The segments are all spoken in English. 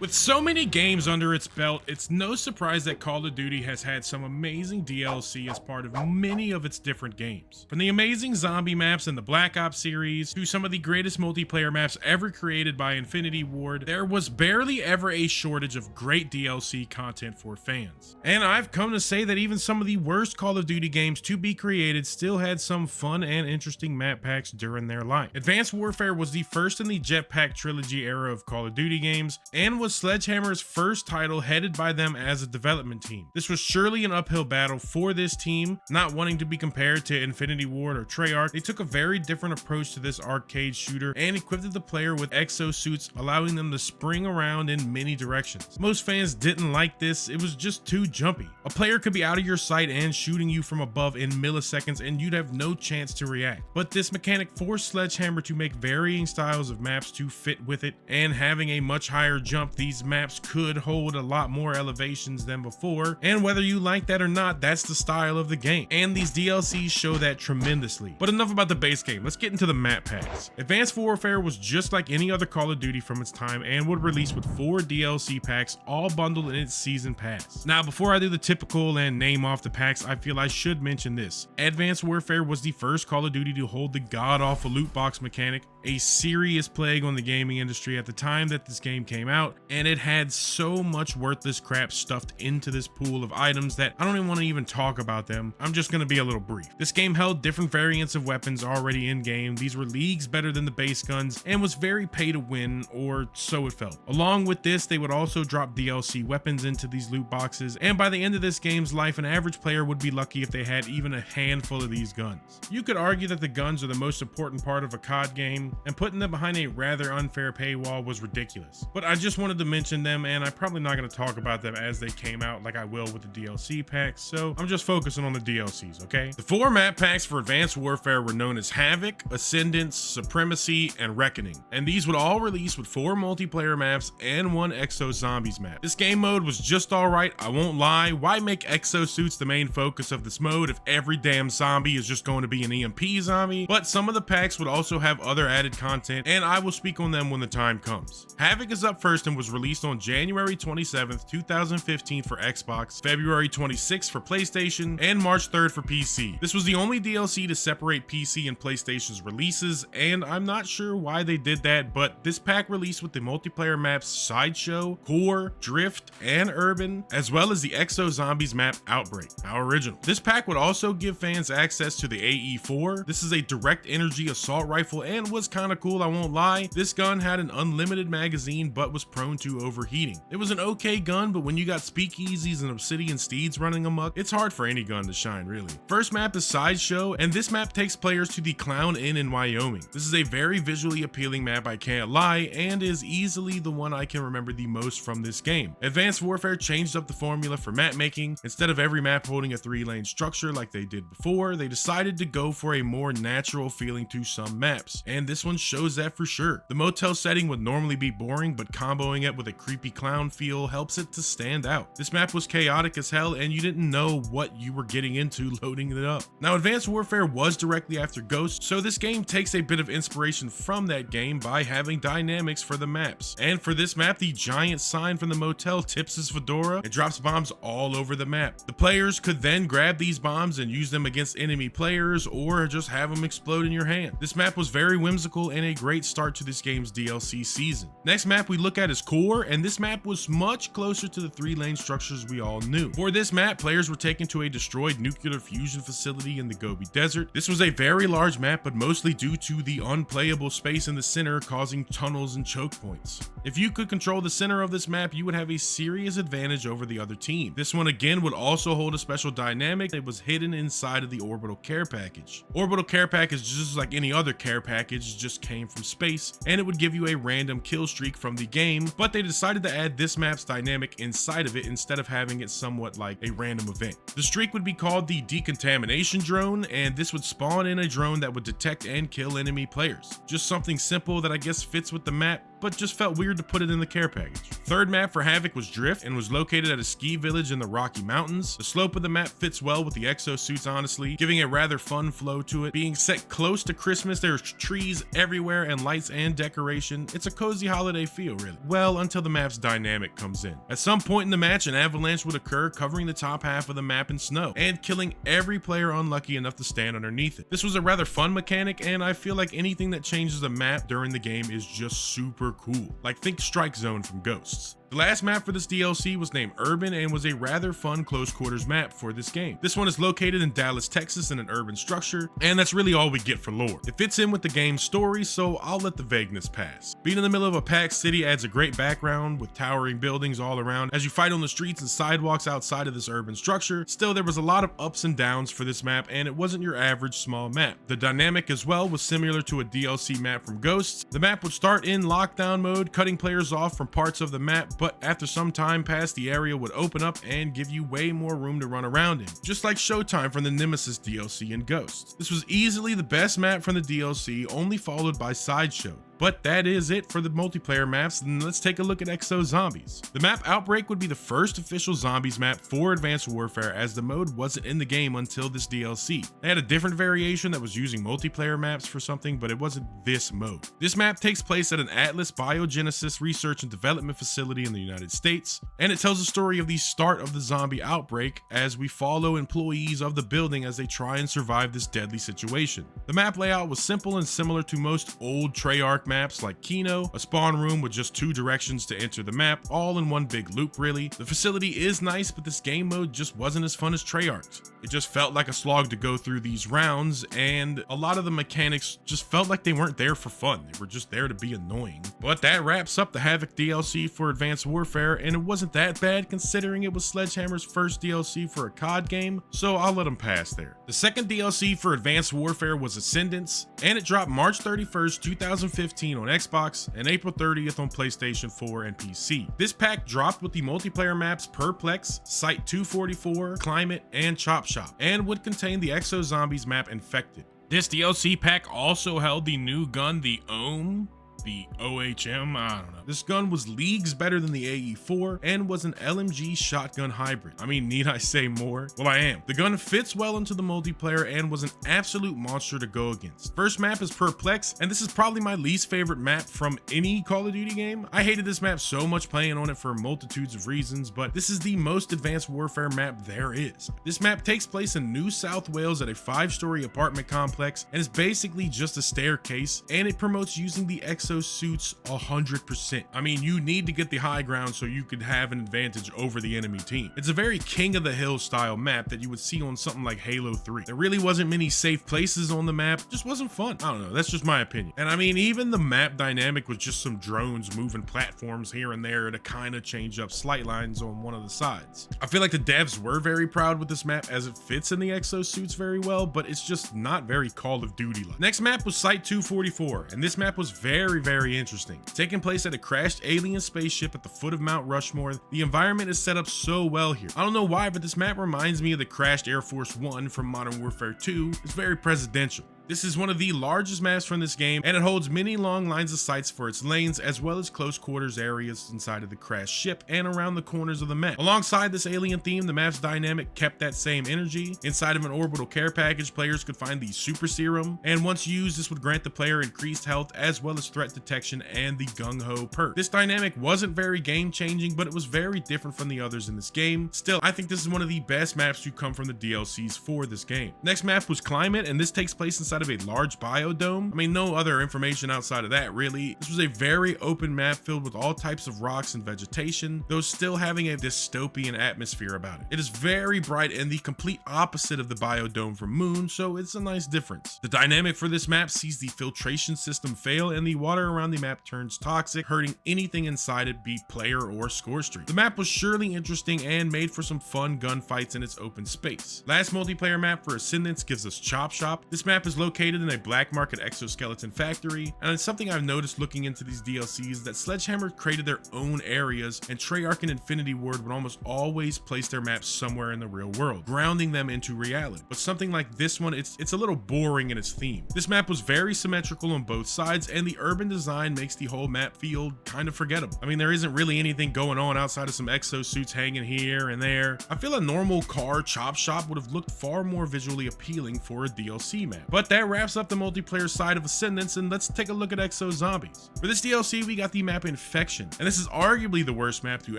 With so many games under its belt, it's no surprise that Call of Duty has had some amazing DLC as part of many of its different games. From the amazing zombie maps in the Black Ops series to some of the greatest multiplayer maps ever created by Infinity Ward, there was barely ever a shortage of great DLC content for fans. And I've come to say that even some of the worst Call of Duty games to be created still had some fun and interesting map packs during their life. Advanced Warfare was the first in the Jetpack trilogy era of Call of Duty games, and was Sledgehammer's first title headed by them as a development team. This was surely an uphill battle for this team, not wanting to be compared to Infinity Ward or Treyarch. They took a very different approach to this arcade shooter and equipped the player with exosuits, allowing them to spring around in many directions. Most fans didn't like this, it was just too jumpy. A player could be out of your sight and shooting you from above in milliseconds and you'd have no chance to react. But this mechanic forced Sledgehammer to make varying styles of maps to fit with it, and having a much higher jump, these maps could hold a lot more elevations than before, and whether you like that or not, that's the style of the game, and these DLCs show that tremendously. But enough about the base game, let's get into the map packs. Advanced Warfare was just like any other Call of Duty from its time and would release with 4 DLC packs, all bundled in its season pass. Now before I do the typical and name off the packs, I feel I should mention this. Advanced Warfare was the first Call of Duty to hold the god-awful loot box mechanic, a serious plague on the gaming industry at the time that this game came out, and it had so much worthless crap stuffed into this pool of items that I don't even want to even talk about them. I'm just going to be a little brief. This game held different variants of weapons already in game. These were leagues better than the base guns and was very pay to win, or so it felt. Along with this, they would also drop DLC weapons into these loot boxes, and by the end of this game's life, an average player would be lucky if they had even a handful of these guns. You could argue that the guns are the most important part of a COD game, and putting them behind a rather unfair paywall was ridiculous. But I just wanted to mention them, and I'm probably not going to talk about them as they came out like I will with the DLC packs, so I'm just focusing on the DLCs, okay? The 4 map packs for Advanced Warfare were known as Havoc, Ascendance, Supremacy, and Reckoning, and these would all release with 4 multiplayer maps and 1 Exo Zombies map. This game mode was just alright, I won't lie. Why make exosuits the main focus of this mode if every damn zombie is just going to be an EMP zombie? But some of the packs would also have other added content, and I will speak on them when the time comes. Havoc is up first and was released on January 27th, 2015 for Xbox, February 26th for PlayStation, and March 3rd for PC. This was the only DLC to separate PC and PlayStation's releases, and I'm not sure why they did that, but this pack released with the multiplayer maps Sideshow, Core, Drift, and Urban, as well as the Exo Zombies map Outbreak, how original. This pack would also give fans access to the AE4. This is a direct energy assault rifle and was kinda cool, I won't lie. This gun had an unlimited magazine but was prone to overheating. It was an okay gun, but when you got speakeasies and obsidian steeds running amok, it's hard for any gun to shine, really. First map is Sideshow, and this map takes players to the Clown Inn in Wyoming. This is a very visually appealing map, I can't lie, and is easily the one I can remember the most from this game. Advanced Warfare changed up the formula for map making. Instead of every map holding a 3-lane structure like they did before, they decided to go for a more natural feeling to some maps, and this one shows that for sure. The motel setting would normally be boring, but comboing it with a creepy clown feel helps it to stand out. This map was chaotic as hell, and you didn't know what you were getting into loading it up. Now, Advanced Warfare was directly after Ghost, so this game takes a bit of inspiration from that game by having dynamics for the maps. And for this map, the giant sign from the motel tips his fedora and drops bombs all over the map. The players could then grab these bombs and use them against enemy players, or just have them explode in your hand. This map was very whimsical and a great start to this game's DLC season. Next map we look at is Core, and this map was much closer to the 3-lane structures we all knew. For this map, players were taken to a destroyed nuclear fusion facility in the Gobi Desert. This was a very large map, but mostly due to the unplayable space in the center causing tunnels and choke points. If you could control the center of this map, you would have a serious advantage over the other team. This one again would also hold a special dynamic. It was hidden inside of the Orbital Care Package. Orbital Care Package, just like any other care package, just came from space, and it would give you a random kill streak from the game, but they decided to add this map's dynamic inside of it instead of having it somewhat like a random event. The streak would be called the Decontamination Drone, and this would spawn in a drone that would detect and kill enemy players. Just something simple that I guess fits with the map, but just felt weird to put it in the care package. Third map for Havoc was Drift and was located at a ski village in the Rocky Mountains. The slope of the map fits well with the exosuits, honestly, giving a rather fun flow to it. Being set close to Christmas, there's trees everywhere and lights and decoration. It's a cozy holiday feel, really. Well, until the map's dynamic comes in. At some point in the match, an avalanche would occur, covering the top half of the map in snow and killing every player unlucky enough to stand underneath it. This was a rather fun mechanic, and I feel like anything that changes the map during the game is just super cool. Like, think Strike Zone from Ghosts. The last map for this DLC was named Urban and was a rather fun close quarters map for this game. This one is located in Dallas, Texas in an urban structure, and that's really all we get for lore. It fits in with the game's story, so I'll let the vagueness pass. Being in the middle of a packed city adds a great background with towering buildings all around as you fight on the streets and sidewalks outside of this urban structure. Still, there was a lot of ups and downs for this map, and it wasn't your average small map. The dynamic as well was similar to a DLC map from Ghosts. The map would start in lockdown mode, cutting players off from parts of the map, but after some time passed, the area would open up and give you way more room to run around in, just like Showtime from the Nemesis DLC in Ghosts. This was easily the best map from the DLC, only followed by Sideshow. But that is it for the multiplayer maps, and let's take a look at Exo Zombies. The map Outbreak would be the first official zombies map for Advanced Warfare, as the mode wasn't in the game until this DLC. They had a different variation that was using multiplayer maps for something, but it wasn't this mode. This map takes place at an Atlas Biogenesis research and development facility in the United States, and it tells the story of the start of the zombie outbreak as we follow employees of the building as they try and survive this deadly situation. The map layout was simple and similar to most old Treyarch maps like Kino, a spawn room with just 2 directions to enter the map, all in one big loop really. The facility is nice, but this game mode just wasn't as fun as Treyarch's. It just felt like a slog to go through these rounds, and a lot of the mechanics just felt like they weren't there for fun. They were just there to be annoying. But that wraps up the Havoc DLC for Advanced Warfare, and it wasn't that bad considering it was Sledgehammer's first DLC for a COD game, so I'll let them pass there. The second DLC for Advanced Warfare was Ascendance, and it dropped March 31st, 2015 on Xbox and April 30th on PlayStation 4 and PC. This pack dropped with the multiplayer maps Perplex, Site 244, Climate, and Chop Shop, and would contain the Exo Zombies map Infected. This DLC pack also held the new gun, the OHM, I don't know. This gun was leagues better than the AE4 and was an LMG shotgun hybrid. I mean, need I say more? Well, I am. The gun fits well into the multiplayer and was an absolute monster to go against. First map is Perplex, and this is probably my least favorite map from any Call of Duty game. I hated this map so much playing on it for multitudes of reasons, but this is the most Advanced Warfare map there is. This map takes place in New South Wales at a 5-story apartment complex and is basically just a staircase, and it promotes using the exo suits 100%. I mean, you need to get the high ground so you could have an advantage over the enemy team. It's a very King of the Hill style map that you would see on something like Halo 3. There really wasn't many safe places on the map. It just wasn't fun. I don't know, that's just my opinion. And I mean, even the map dynamic was just some drones moving platforms here and there to kind of change up slight lines on one of the sides. I feel like the devs were very proud with this map as it fits in the exo suits very well, but it's just not very Call of Duty like. Next map was Site 244, and this map was very interesting. Taking place at a crashed alien spaceship at the foot of Mount Rushmore, the environment is set up so well here. I don't know why, but this map reminds me of the crashed Air Force One from Modern Warfare 2. It's very presidential. This is one of the largest maps from this game, and it holds many long lines of sights for its lanes, as well as close quarters areas inside of the crashed ship and around the corners of the map. Alongside this alien theme, the map's dynamic kept that same energy. Inside of an orbital care package, players could find the Super Serum, and once used, this would grant the player increased health as well as threat detection and the Gung Ho perk. This dynamic wasn't very game-changing, but it was very different from the others in this game. Still, I think this is one of the best maps to come from the DLCs for this game. Next map was Climate, and this takes place inside of a large biodome. I mean, no other information outside of that really. This was a very open map filled with all types of rocks and vegetation, though still having a dystopian atmosphere about it. It is very bright and the complete opposite of the biodome from Moon, so it's a nice difference. The dynamic for this map sees the filtration system fail and the water around the map turns toxic, hurting anything inside it, be player or score streak. The map was surely interesting and made for some fun gunfights in its open space. Last multiplayer map for Ascendance gives us Chop Shop. This map is located in a black market exoskeleton factory, and it's something I've noticed looking into these DLCs that Sledgehammer created their own areas, and Treyarch and Infinity Ward would almost always place their maps somewhere in the real world, grounding them into reality. But something like this one, it's a little boring in its theme. This map was very symmetrical on both sides, and the urban design makes the whole map feel kind of forgettable. I mean, there isn't really anything going on outside of some exosuits hanging here and there. I feel a normal car chop shop would have looked far more visually appealing for a DLC map. But that wraps up the multiplayer side of Ascendance, and let's take a look at Exo Zombies. For this DLC, we got the map Infection, and this is arguably the worst map to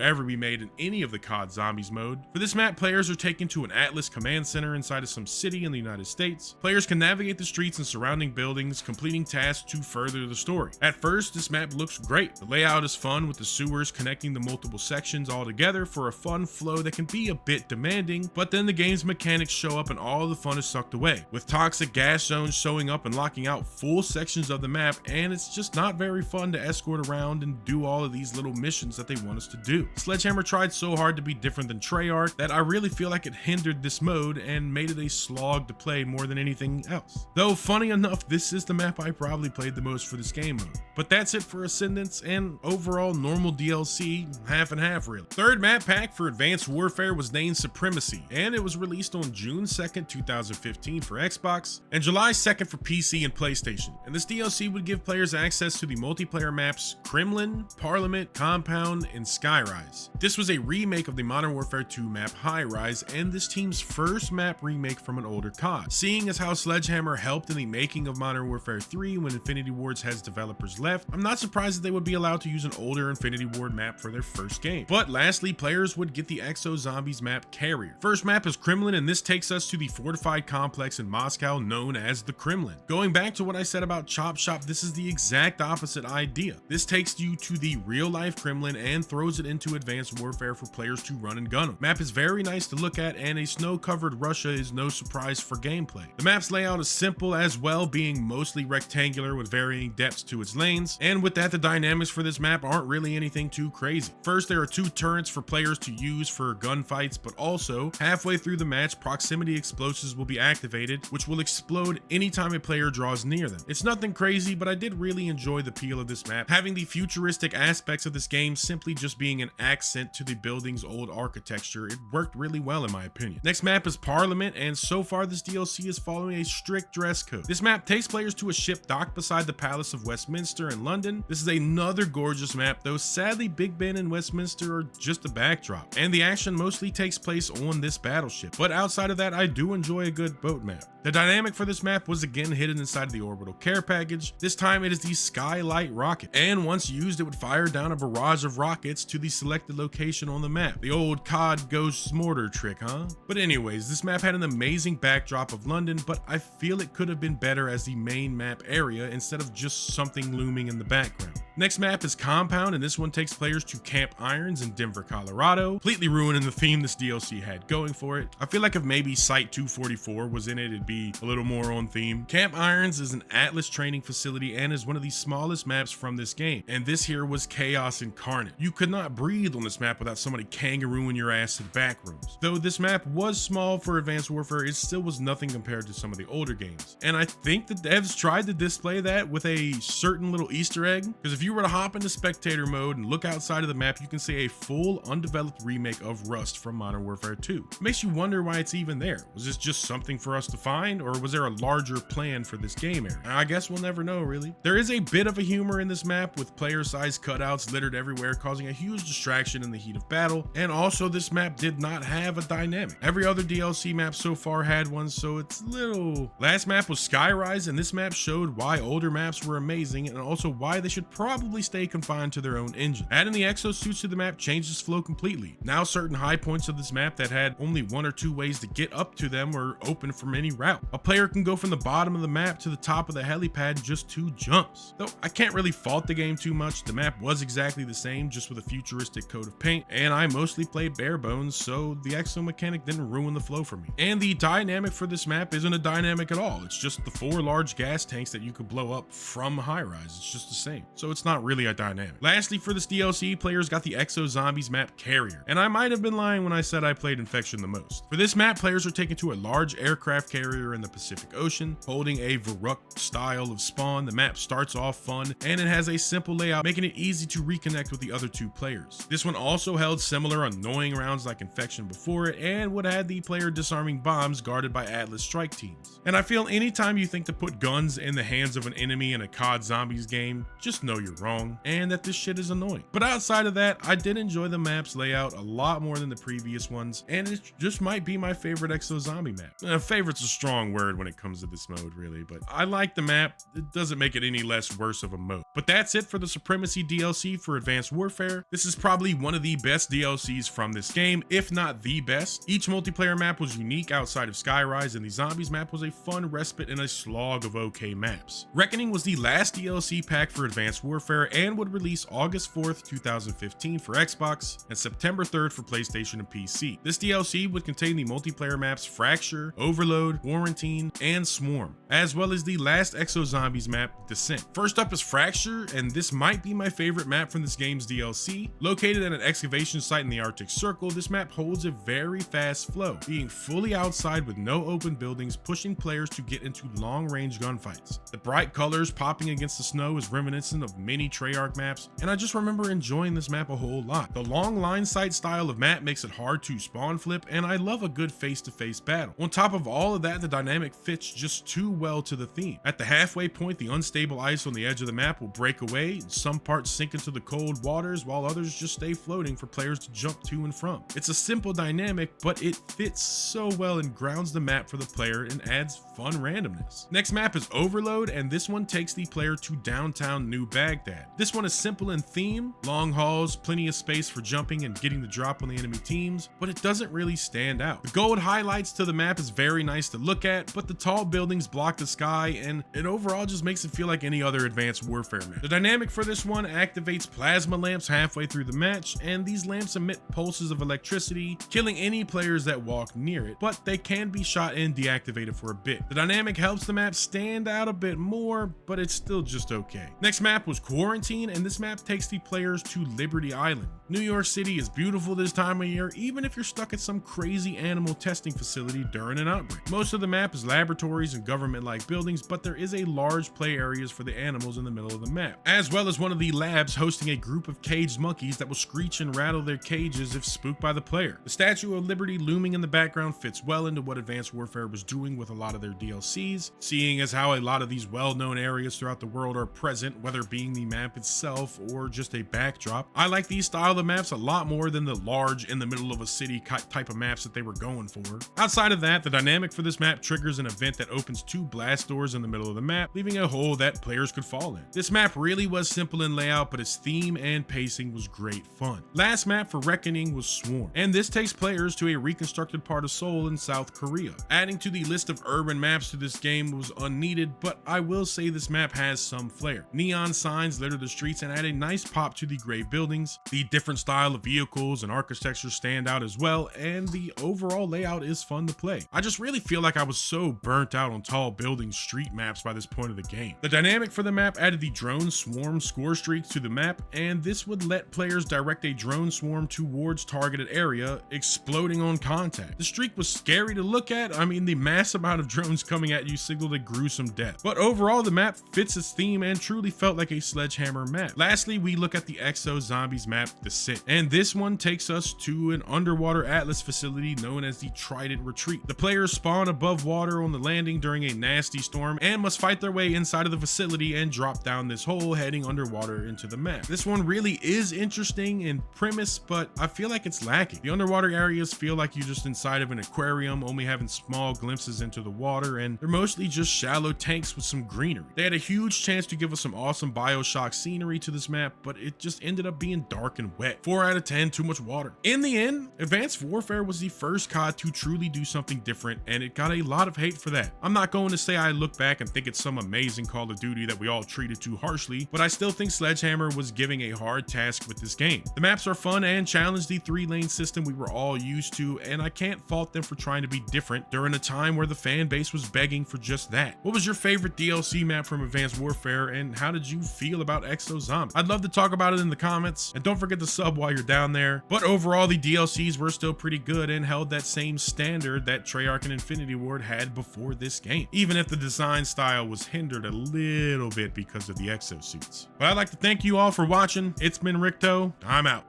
ever be made in any of the COD Zombies mode. For this map, players are taken to an Atlas command center inside of some city in the United States. Players can navigate the streets and surrounding buildings, completing tasks to further the story. At first, this map looks great. The layout is fun, with the sewers connecting the multiple sections all together for a fun flow that can be a bit demanding, but then the game's mechanics show up and all the fun is sucked away, with toxic gas zones showing up and locking out full sections of the map, and it's just not very fun to escort around and do all of these little missions that they want us to do. Sledgehammer tried so hard to be different than Treyarch that I really feel like it hindered this mode and made it a slog to play more than anything else. Though funny enough, this is the map I probably played the most for this game mode. But that's it for Ascendance, and overall normal DLC, half and half really. Third map pack for Advanced Warfare was named Supremacy, and it was released on June 2nd, 2015 for Xbox and July 2nd for PC and PlayStation. And this DLC would give players access to the multiplayer maps Kremlin, Parliament, Compound, and Skyrise. This was a remake of the Modern Warfare 2 map High Rise, and this team's first map remake from an older COD. Seeing as how Sledgehammer helped in the making of Modern Warfare 3 when Infinity Ward's has developers left, I'm not surprised that they would be allowed to use an older Infinity Ward map for their first game. But lastly, players would get the Exo Zombies map Carrier. First map is Kremlin, and this takes us to the fortified complex in Moscow known as the Kremlin. Going back to what I said about Chop Shop, this is the exact opposite idea. This takes you to the real life Kremlin and throws it into Advanced Warfare for players to run and gun them. Map is very nice to look at, and a snow-covered Russia is no surprise for gameplay. The map's layout is simple as well, being mostly rectangular with varying depths to its lanes, and with that, the dynamics for this map aren't really anything too crazy. First, there are two turrets for players to use for gunfights, but also halfway through the match, proximity explosives will be activated, which will explode anytime a player draws near them. It's nothing crazy, but I did really enjoy the appeal of this map, having the futuristic aspects of this game simply just being an accent to the building's old architecture. It worked really well in my opinion. Next map is Parliament, and so far this DLC is following a strict dress code. This map takes players to a ship docked beside the Palace of Westminster in London. This is another gorgeous map, though sadly Big Ben and Westminster are just a backdrop, and the action mostly takes place on this battleship. But outside of that, I do enjoy a good boat map. The dynamic for this map was again hidden inside the orbital care package. This time it is the Skylight rocket, and once used it would fire down a barrage of rockets to the selected location on the map. The old COD Ghost Mortar trick, huh? But anyways, this map had an amazing backdrop of London, but I feel it could have been better as the main map area instead of just something looming in the background. Next map is Compound, and this one takes players to Camp Irons in Denver, Colorado, completely ruining the theme this DLC had going for it. I feel like if maybe Site 244 was in it, it'd be a little more on theme. Camp Irons is an Atlas training facility and is one of the smallest maps from this game, and this here was chaos incarnate. You could not breathe on this map without somebody kangarooing your ass in back rooms. Though this map was small for Advanced Warfare, it still was nothing compared to some of the older games, and I think the devs tried to display that with a certain little Easter egg, because if you were to hop into spectator mode and look outside of the map, you can see a full undeveloped remake of Rust from Modern Warfare 2. It makes you wonder why it's even there. Was this just something for us to find, or was there a larger plan for this game area? I guess we'll never know really. There is a bit of a humor in this map with player-sized cutouts littered everywhere, causing a huge distraction in the heat of battle, and also this map did not have a dynamic. Every other DLC map so far had one, so it's little. Last map was Skyrise, and this map showed why older maps were amazing and also why they should probably stay confined to their own engine. Adding the exosuits to the map changes flow completely. Now certain high points of this map that had only one or two ways to get up to them were open from any route. A player can go from the bottom of the map to the top of the helipad in just 2 jumps. Though I can't really fault the game too much. The map was exactly the same, just with a futuristic coat of paint, and I mostly played bare bones, so the exo mechanic didn't ruin the flow for me. And the dynamic for this map isn't a dynamic at all. It's just the 4 large gas tanks that you could blow up from High Rise. It's just the same. So it's not really a dynamic. Lastly, for this DLC, players got the Exo Zombies map Carrier, and I might have been lying when I said I played Infection the most. For this map, players are taken to a large aircraft carrier in the Pacific Ocean, holding a Varuk style of spawn. The map starts off fun, and it has a simple layout, making it easy to reconnect with the other two players. This one also held similar annoying rounds like Infection before it, and would have the player disarming bombs guarded by Atlas strike teams. And I feel anytime you think to put guns in the hands of an enemy in a COD Zombies game, just know you're wrong, and that this shit is annoying. But outside of that, I did enjoy the map's layout a lot more than the previous ones, and it just might be my favorite Exo Zombie map. Favorite's a strong word when it comes to this mode, really, but I like the map. It doesn't make it any less worse of a mode. But that's it for the Supremacy DLC for Advanced Warfare. This is probably one of the best DLCs from this game, if not the best. Each multiplayer map was unique outside of Skyrise, and the Zombies map was a fun respite in a slog of okay maps. Reckoning was the last DLC pack for Advanced Warfare and would release August 4th, 2015 for Xbox and September 3rd for PlayStation and PC. This DLC would contain the multiplayer maps Fracture, Overload, Quarantine, and Swarm, as well as the last Exo Zombies map, Descent. First up is Fracture, and this might be my favorite map from this game's DLC. Located at an excavation site in the Arctic Circle, this map holds a very fast flow, being fully outside with no open buildings, pushing players to get into long-range gunfights. The bright colors popping against the snow is reminiscent of many Treyarch maps, and I just remember enjoying this map a whole lot. The long line sight style of map makes it hard to spawn flip, and I love a good face-to-face battle. On top of all of that, the dynamic fits just too well to the theme. At the halfway point, the unstable ice on the edge of the map will break away, and some parts sink into the cold waters, while others just stay floating for players to jump to and from. It's a simple dynamic, but it fits so well and grounds the map for the player and adds fun randomness. Next map is Overload, and this one takes the player to downtown New Baghdad. This one is simple in theme, long hauls, plenty of space for jumping and getting the drop on the enemy teams, but it doesn't really stand out. The gold highlights to the map is very nice to look at, but the tall buildings block the sky, and it overall just makes it feel like any other Advanced Warfare map. The dynamic for this one activates plasma lamps halfway through the match, and these lamps emit pulses of electricity, killing any players that walk near it, but they can be shot and deactivated for a bit. The dynamic helps the map stand out a bit more, but it's still just okay. Next map was Quarantine, and this map takes the players to Liberty Island. New York City is beautiful this time of year, even if you're stuck at some crazy animal testing facility during an outbreak. Most of the map is laboratories and government-like buildings, but there is a large play areas for the animals in the middle of the map, as well as one of the labs hosting a group of caged monkeys that will screech and rattle their cages if spooked by the player. The Statue of Liberty looming in the background fits well into what Advanced Warfare was doing with a lot of their DLCs, seeing as how a lot of these well-known areas throughout the world are present, whether being the map itself or just a backdrop. I like these style of maps a lot more than the large in the middle of a city type of maps that they were going for. Outside of that, the dynamic for this map triggers an event that opens 2 blast doors in the middle of the map, leaving a hole that players could fall in. This map really was simple in layout, but its theme and pacing was great fun. Last map for Reckoning was Swarm, and this takes players to a reconstructed part of Seoul in South Korea. Adding to the list of urban maps to this game was unneeded, but I will say this map has some flair. Neon signs litter the streets and add a nice pop to the gray buildings. The different style of vehicles and architecture stand out as well, and the overall layout is fun to play. I just really feel like I was so burnt out on tall building street maps by this point of the game. The dynamic for the map added the drone swarm score streaks to the map, and this would let players direct a drone swarm towards targeted area, exploding on contact. The streak was scary to look at. I mean, the mass amount of drones coming at you signaled a gruesome death. But overall, the map fits its theme and truly felt like a Sledgehammer map. Lastly, we look at the Exo Zombies map, Descent, and this one takes us to an underwater Atlas facility known as the Trident Retreat. The players spawn above water on the landing during a nasty storm and must fight their way inside of the facility and drop down this hole heading underwater into the map. This one really is interesting in premise, but I feel like it's lacking. The underwater areas feel like you're just inside of an aquarium, only having small glimpses into the water, and they're mostly just shallow tanks with some greenery. They had a huge chance to give us some awesome Bioshock scenery to this map, but it just ended up being dark and wet. 4 out of 10, too much water. In the end, Advanced Warfare was the first COD to truly do something different, and it got a lot of hate for that. I'm not going to say I look back and think it's some amazing Call of Duty that we all treated too harshly, but I still think Sledgehammer was giving a hard task with this game. The maps are fun and challenge the 3-lane system we were all used to, and I can't fault them for trying to be different during a time where the fan base was begging for just that. What was your favorite DLC map from Advanced Warfare, and how did you feel feel about Exo Zombie. I'd love to talk about it in the comments, and don't forget to sub while you're down there. But overall, the DLCs were still pretty good and held that same standard that Treyarch and Infinity Ward had before this game, even if the design style was hindered a little bit because of the exosuits. But I'd like to thank you all for watching. It's been Ricto. I'm out.